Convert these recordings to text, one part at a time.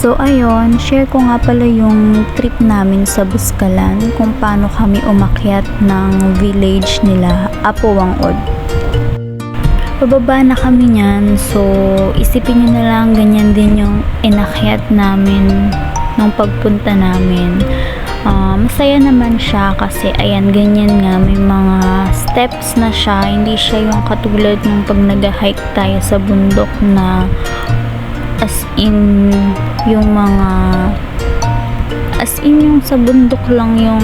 So ayun, share ko nga pala yung trip namin sa Buskalan, kung paano kami umakyat ng village nila Apuwang-od. Pababa na kami niyan, so isipin nyo na lang ganyan din yung inakyat namin nung pagpunta namin. Masaya naman siya kasi ayan, ganyan nga, may mga steps na siya, hindi siya yung katulad nung pag nag-hike tayo sa bundok na as in yung sa bundok lang yung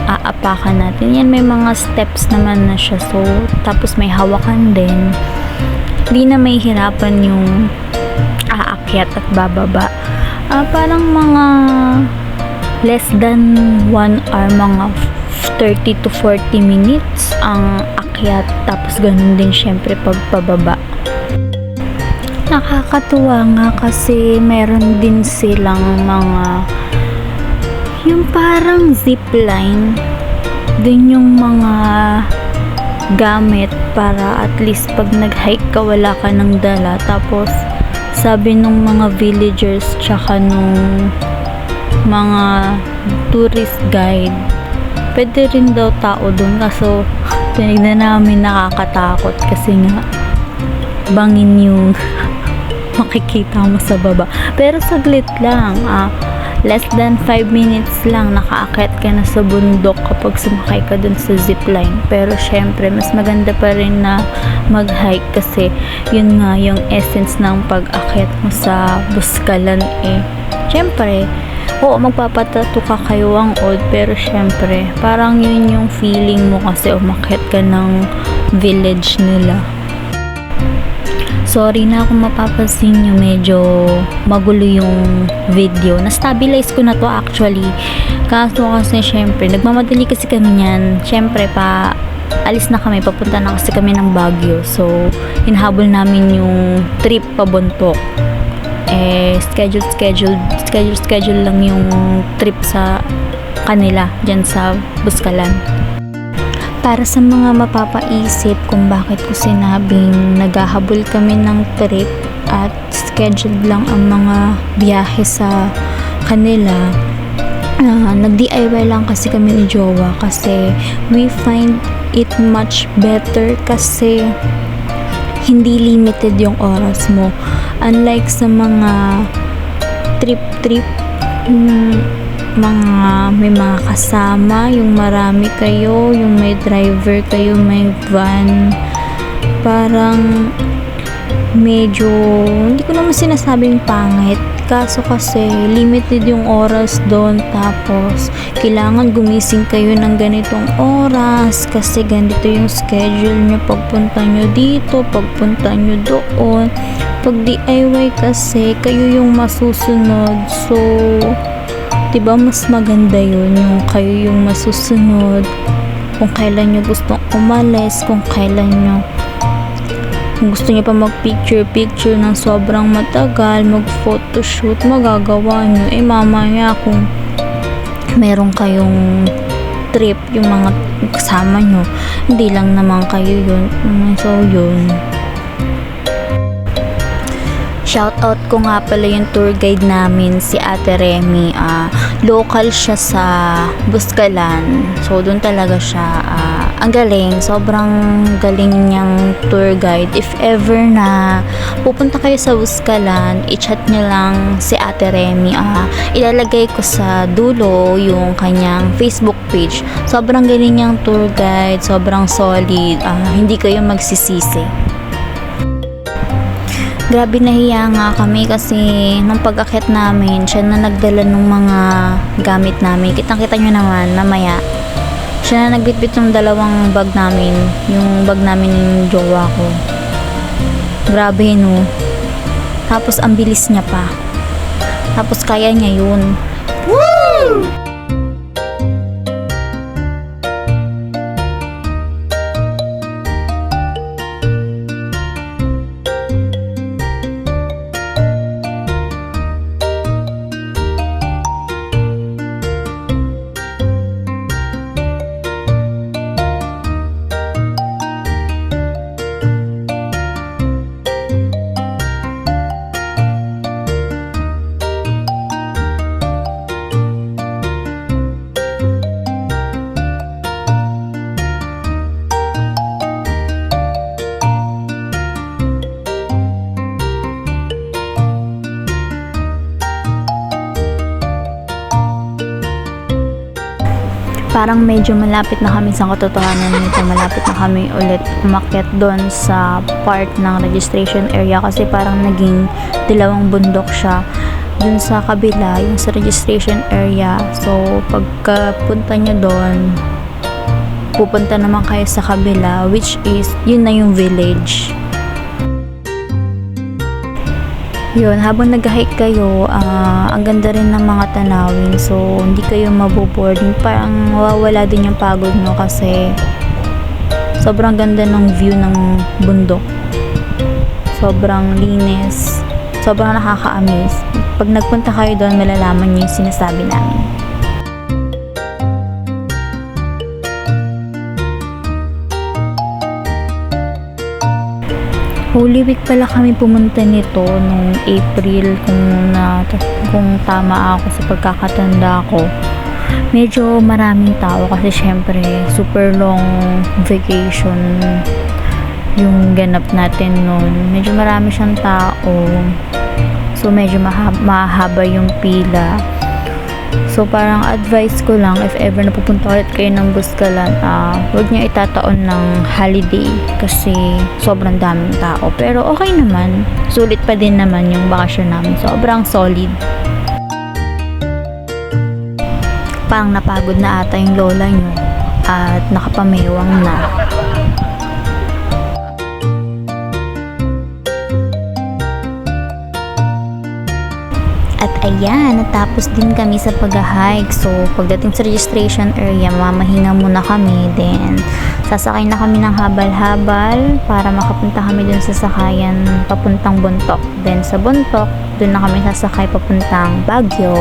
aapakan natin. Yan, may mga steps naman na siya, so tapos may hawakan din, hindi na may hirapan yung aakyat at bababa. Parang mga less than 1 hour, mga 30 to 40 minutes ang akyat, tapos ganun din syempre pagpababa. Nakakatuwa nga kasi meron din silang mga yung parang zipline din, yung mga gamit para at least pag nag-hike ka wala ka nang dala. Tapos sabi nung mga villagers tsaka nung mga tourist guide, pwede rin daw tao dun, kaso tinignan namin, nakakatakot kasi nga bangin yung makikita mo sa baba. Pero saglit lang, less than 5 minutes lang nakaakyat ka na sa bundok kapag sumakay ka dun sa zipline. Pero syempre mas maganda pa rin na mag-hike kasi yun nga yung essence ng pag-akyat mo sa Buskalan. Syempre oo, magpapatato ka kay Wang-od, pero syempre parang yun yung feeling mo kasi umakyat ka ng village nila. Sorry na kung mapapansin nyo medyo magulo yung video. Na-stabilize ko na to actually. Kaso kasi syempre, nagmamadali kasi kami niyan. Syempre alis na kami, papunta na kasi kami ng Baguio. So, hinahabol namin yung trip pabuntok. Schedule lang yung trip sa kanila dyan sa Buskalan. Para sa mga mapapaisip kung bakit ko sinabing naghahabol kami ng trip at scheduled lang ang mga biyahe sa kanila, nag-DIY lang kasi kami ni Jowa kasi we find it much better kasi hindi limited yung oras mo, unlike sa mga trip may mga kasama, yung marami kayo, yung may driver kayo, may van, parang medyo hindi ko naman sinasabing pangit, kaso kasi limited yung oras doon. Tapos kailangan gumising kayo ng ganitong oras kasi ganito yung schedule nyo, pagpunta nyo dito, pagpunta nyo doon. Pag DIY kasi kayo yung masusunod, so diba mas maganda yun, yung kayo yung masusunod kung kailan nyo gustong umalis, kung gusto nyo pa mag picture ng sobrang matagal, mag photoshoot, magagawa nyo. Mamaya kung meron kayong trip, yung mga kasama nyo, hindi lang naman kayo yun. So yun, shoutout ko nga pala yung tour guide namin, si Ate Remy. Local siya sa Buskalan. So, doon talaga siya. Ang galing. Sobrang galing niyang tour guide. If ever na pupunta kayo sa Buskalan, i-chat niyo lang si Ate Remy. Ilalagay ko sa dulo yung kanyang Facebook page. Sobrang galing niyang tour guide. Sobrang solid. Hindi kayo magsisisi. Grabe, nahiya nga kami kasi nung pag-akyat namin, siya na nagdala ng mga gamit namin. Kitang-kita nyo naman, mamaya. Siya na nagbitbit ng 2 bag namin. Yung bag namin ng jowa ko. Grabe, no? Tapos, ang bilis niya pa. Tapos, kaya niya yun. Woo! parang medyo malapit na kami sa katotohanan nito. Malapit na kami ulit umakyat doon sa part ng registration area kasi parang naging dalawang bundok siya. Dun sa kabila, yung sa registration area. So, pagkapunta nyo doon, pupunta naman kayo sa kabila, which is, yun na yung village. Yun, habang nag-hike kayo, ang ganda rin ng mga tanawin. So, hindi kayo maboboard. Parang mawawala din yung pagod mo kasi sobrang ganda ng view ng bundok. Sobrang linis. Sobrang nakaka-amaze. Pag nagpunta kayo doon, malalaman niyo yung sinasabi namin. Holy Week pala kami pumunta nito nung April kung tama ako sa pagkakatanda ko. Medyo maraming tao kasi syempre super long vacation yung ganap natin noon. Medyo marami siyang tao. So medyo mahaba yung pila. So parang advice ko lang if ever napupunta ulit kayo ng Buscalan, huwag niyo itataon ng holiday kasi sobrang daming tao. Pero okay naman, sulit pa din naman yung bakasyon namin. Sobrang solid. Parang napagod na ata yung lola nyo at nakapamewang na. At ayan, natapos din kami sa pag-hike. So, pagdating sa registration area, mamahinga muna kami. Then, sasakay na kami ng habal-habal para makapunta kami dun sa sakayan papuntang Bontoc. Then, sa Bontoc, dun na kami sasakay papuntang Baguio.